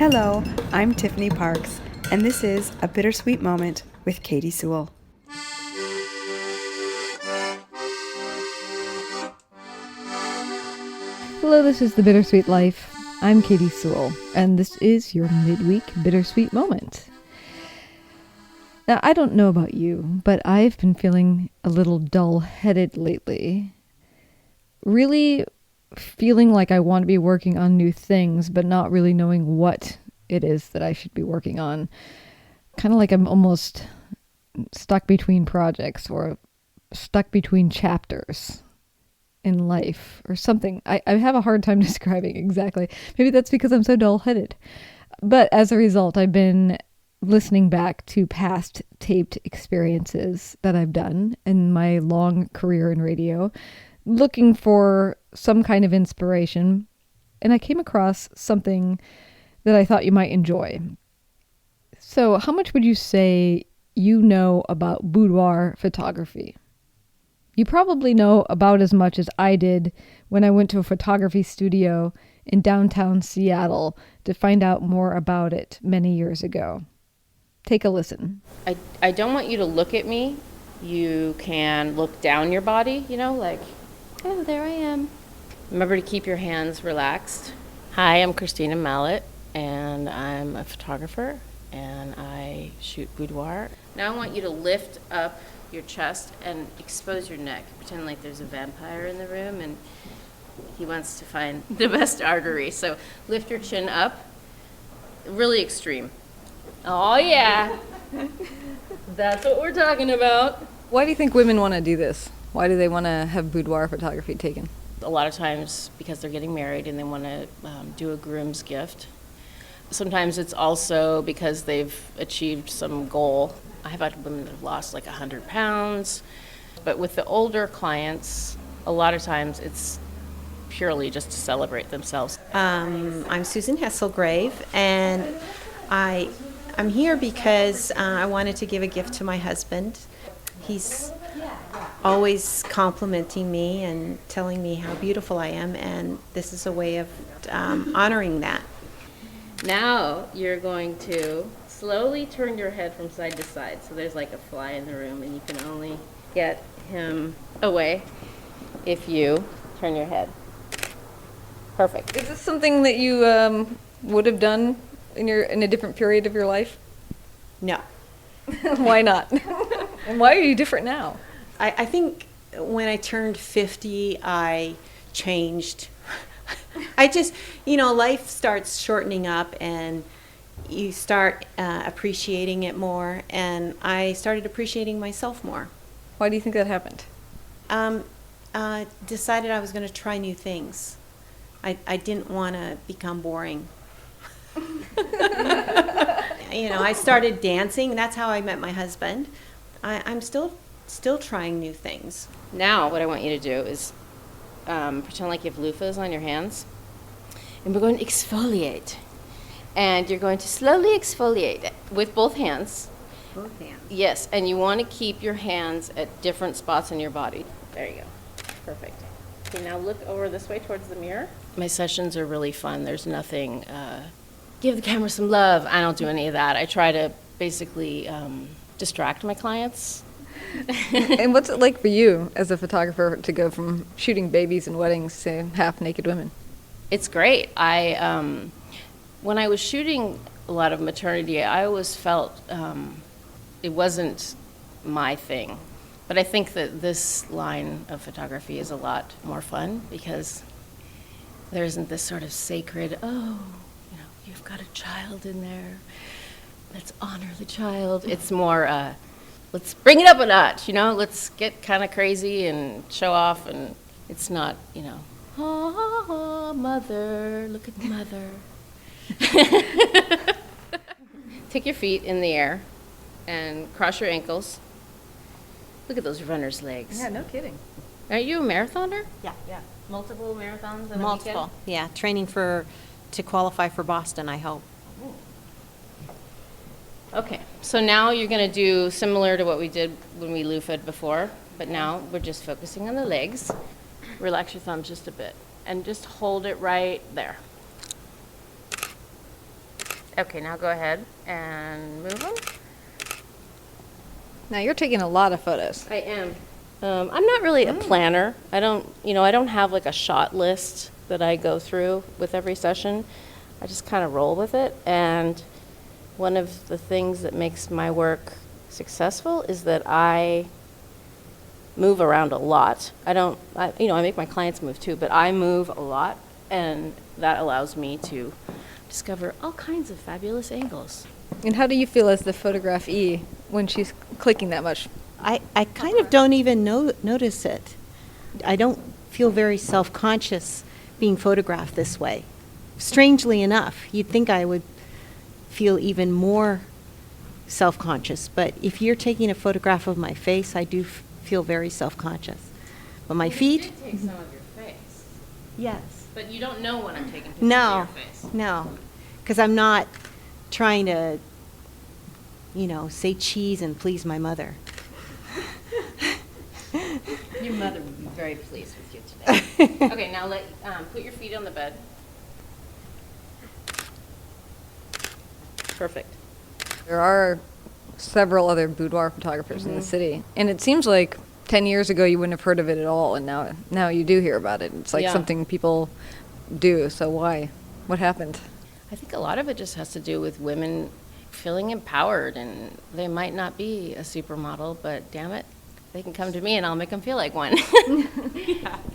Hello, I'm Tiffany Parks, and this is A Bittersweet Moment with Katy Sewell. Hello, this is The Bittersweet Life. I'm Katy Sewell, and this is your midweek Bittersweet Moment. Now, I don't know about you, but I've been feeling a little dull-headed lately. Really feeling like I want to be working on new things, but not really knowing what it is that I should be working on. Kind of like I'm almost stuck between projects or stuck between chapters in life or something. I have a hard time describing exactly. Maybe that's because I'm so dull-headed. But as a result, I've been listening back to past taped experiences that I've done in my long career in radio, looking for some kind of inspiration, and I came across something that I thought you might enjoy. So, how much would you say you know about boudoir photography? You probably know about as much as I did when I went to a photography studio in downtown Seattle to find out more about it many years ago. Take a listen. I don't want you to look at me. You can look down your body, like, oh, there I am. Remember to keep your hands relaxed. Hi, I'm Christina Mallett, and I'm a photographer, and I shoot boudoir. Now I want you to lift up your chest and expose your neck. Pretend like there's a vampire in the room, and he wants to find the best artery. So lift your chin up, really extreme. Oh, yeah. That's what we're talking about. Why do you think women want to do this? Why do they want to have boudoir photography taken? A lot of times because they're getting married and they want to do a groom's gift. Sometimes it's also because they've achieved some goal. I have had women that have lost like 100 pounds. But with the older clients, a lot of times it's purely just to celebrate themselves. I'm Susan Hesselgrave, and I'm here because I wanted to give a gift to my husband. He's always complimenting me and telling me how beautiful I am, and this is a way of honoring that. Now you're going to slowly turn your head from side to side. So there's like a fly in the room, and you can only get him away if you turn your head. Perfect. Is this something that you would have done in a different period of your life? No. Why not? And why are you different now? I think when I turned 50, I changed. I just, life starts shortening up and you start appreciating it more. And I started appreciating myself more. Why do you think that happened? Decided I was going to try new things. I didn't want to become boring. I started dancing. That's how I met my husband. I'm still trying new things. Now what I want you to do is pretend like you have loofahs on your hands, and we're going to exfoliate. And you're going to slowly exfoliate with both hands. Both hands? Yes, and you want to keep your hands at different spots in your body. There you go. Perfect. Okay, now look over this way towards the mirror. My sessions are really fun. There's nothing, give the camera some love. I don't do any of that. I try to basically distract my clients. And what's it like for you as a photographer to go from shooting babies and weddings to half-naked women? It's great. When I was shooting a lot of maternity, I always felt it wasn't my thing. But I think that this line of photography is a lot more fun because there isn't this sort of sacred, you've got a child in there. Let's honor the child. It's more, let's bring it up a notch, let's get kind of crazy and show off. And it's not, mother, look at mother. Take your feet in the air and cross your ankles. Look at those runner's legs. Yeah, no kidding. Are you a marathoner? Yeah. Multiple marathons in a Multiple. weekend? Yeah, training to qualify for Boston, I hope. Okay, so now you're going to do similar to what we did when we loofah'd before, but now we're just focusing on the legs. Relax your thumbs just a bit and just hold it right there. Okay, now go ahead and move them. Now you're taking a lot of photos. I am. I'm not really a planner. I don't have like a shot list that I go through with every session. I just kind of roll with it. And one of the things that makes my work successful is that I move around a lot. I make my clients move too, but I move a lot, and that allows me to discover all kinds of fabulous angles. And how do you feel as the photography when she's clicking that much? I kind of don't even notice it. I don't feel very self-conscious being photographed this way. Strangely enough, you'd think I would feel even more self-conscious, but if you're taking a photograph of my face, I do feel very self-conscious. But my feet? You did take some of your face. Yes. But you don't know when I'm taking pictures No, of your face. no, because I'm not trying to, say cheese and please my mother. Your mother would be very pleased with you today. Okay, now put your feet on the bed. Perfect. There are several other boudoir photographers in the city, and it seems like 10 years ago you wouldn't have heard of it at all, and now you do hear about it. It's like something people do. So why? What happened? I think a lot of it just has to do with women feeling empowered, and they might not be a supermodel, but damn it, they can come to me and I'll make them feel like one.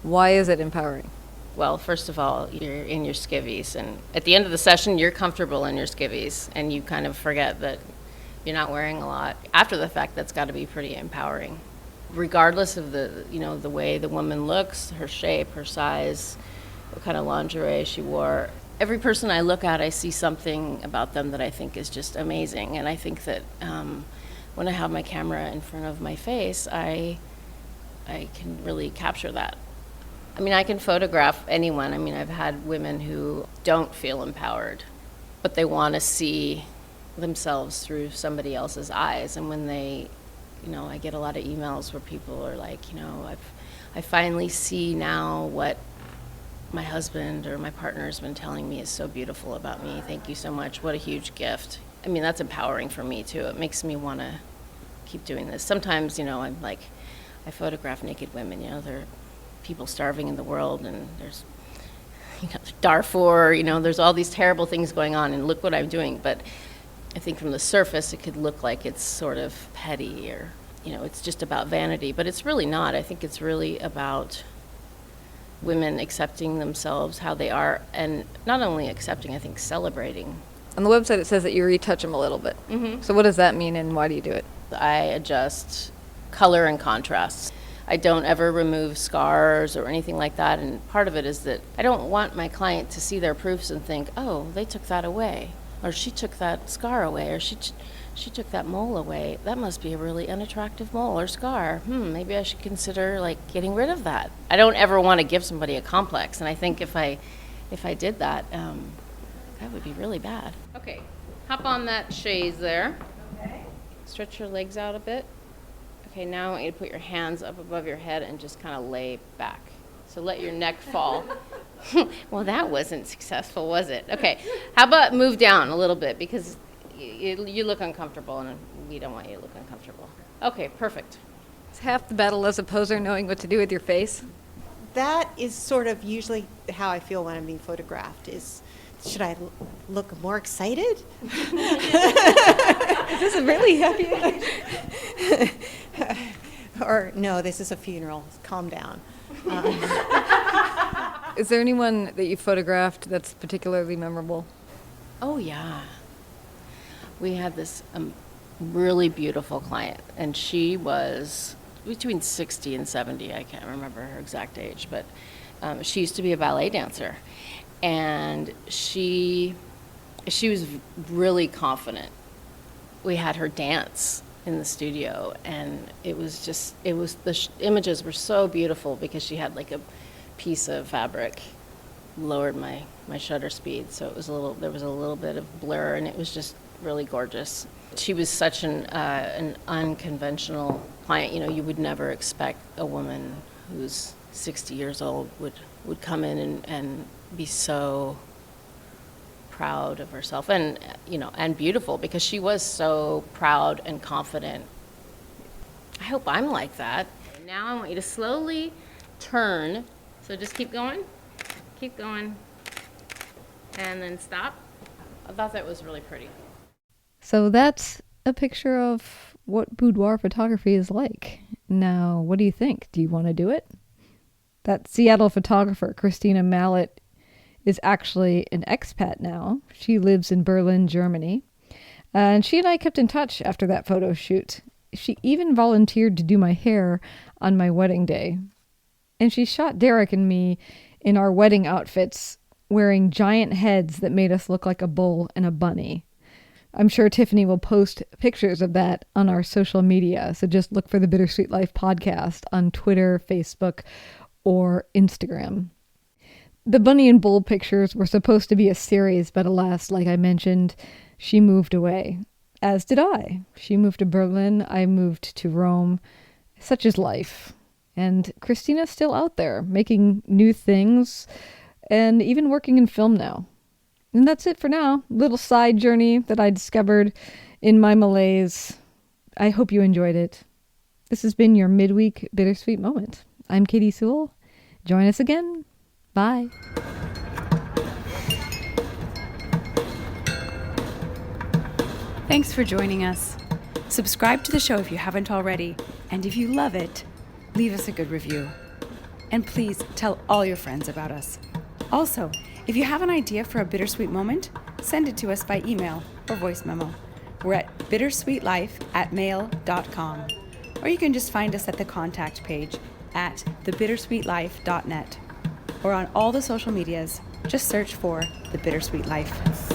Why is it empowering? Well, first of all, you're in your skivvies, and at the end of the session, you're comfortable in your skivvies, and you kind of forget that you're not wearing a lot. After the fact, that's got to be pretty empowering. Regardless of the way the woman looks, her shape, her size, what kind of lingerie she wore, every person I look at, I see something about them that I think is just amazing. And I think that when I have my camera in front of my face, I can really capture that. I mean, I can photograph anyone. I mean, I've had women who don't feel empowered, but they want to see themselves through somebody else's eyes. And when they, I get a lot of emails where people are like, I finally see now what my husband or my partner has been telling me is so beautiful about me. Thank you so much. What a huge gift. I mean, that's empowering for me too. It makes me want to keep doing this. Sometimes, I'm like, I photograph naked women, there are people starving in the world, and there's, Darfur, there's all these terrible things going on, and look what I'm doing. But I think from the surface, it could look like it's sort of petty, or, it's just about vanity, but it's really not. I think it's really about women accepting themselves how they are, and not only accepting, I think celebrating. On the website, it says that you retouch them a little bit. Mm-hmm. So what does that mean, and why do you do it? I adjust color and contrast. I don't ever remove scars or anything like that, and part of it is that I don't want my client to see their proofs and think, oh, they took that away, or she took that scar away, or she took that mole away. That must be a really unattractive mole or scar. Maybe I should consider getting rid of that. I don't ever want to give somebody a complex, and I think if I did that, that would be really bad. Okay, hop on that chaise there. Okay. Stretch your legs out a bit. Okay, now I want you to put your hands up above your head and just kind of lay back. So let your neck fall. Well, that wasn't successful, was it? Okay, how about move down a little bit, because you look uncomfortable, and we don't want you to look uncomfortable. Okay, perfect. It's half the battle as a poser knowing what to do with your face. That is sort of usually how I feel when I'm being photographed, is should I look more excited? Is this a really happy? Or, no, this is a funeral. Calm down. Is there anyone that you photographed that's particularly memorable? Oh, yeah. We had this really beautiful client, and she was between 60 and 70. I can't remember her exact age, but she used to be a ballet dancer. And she was really confident. We had her dance in the studio, and the images were so beautiful because she had a piece of fabric lowered my shutter speed, so there was a little bit of blur, and it was just really gorgeous. She was such an unconventional client. You would never expect a woman who's 60 years old would come in and be so proud of herself and, and beautiful, because she was so proud and confident. I hope I'm like that. Now I want you to slowly turn. So just keep going, and then stop. I thought that was really pretty. So that's a picture of what boudoir photography is like. Now, what do you think? Do you want to do it? That Seattle photographer, Christina Mallet, is actually an expat now. She lives in Berlin, Germany. And she and I kept in touch after that photo shoot. She even volunteered to do my hair on my wedding day. And she shot Derek and me in our wedding outfits, wearing giant heads that made us look like a bull and a bunny. I'm sure Tiffany will post pictures of that on our social media, so just look for the Bittersweet Life podcast on Twitter, Facebook, or Instagram. The bunny and bull pictures were supposed to be a series, but alas, like I mentioned, she moved away. As did I. She moved to Berlin, I moved to Rome. Such is life. And Christina's still out there, making new things, and even working in film now. And that's it for now. Little side journey that I discovered in my malaise. I hope you enjoyed it. This has been your midweek Bittersweet Moment. I'm Katy Sewell. Join us again. Bye. Thanks for joining us. Subscribe to the show if you haven't already. And if you love it, leave us a good review. And please tell all your friends about us. Also, if you have an idea for a bittersweet moment, send it to us by email or voice memo. We're at bittersweetlife@mail.com. Or you can just find us at the contact page at thebittersweetlife.net. Or on all the social medias, just search for The Bittersweet Life.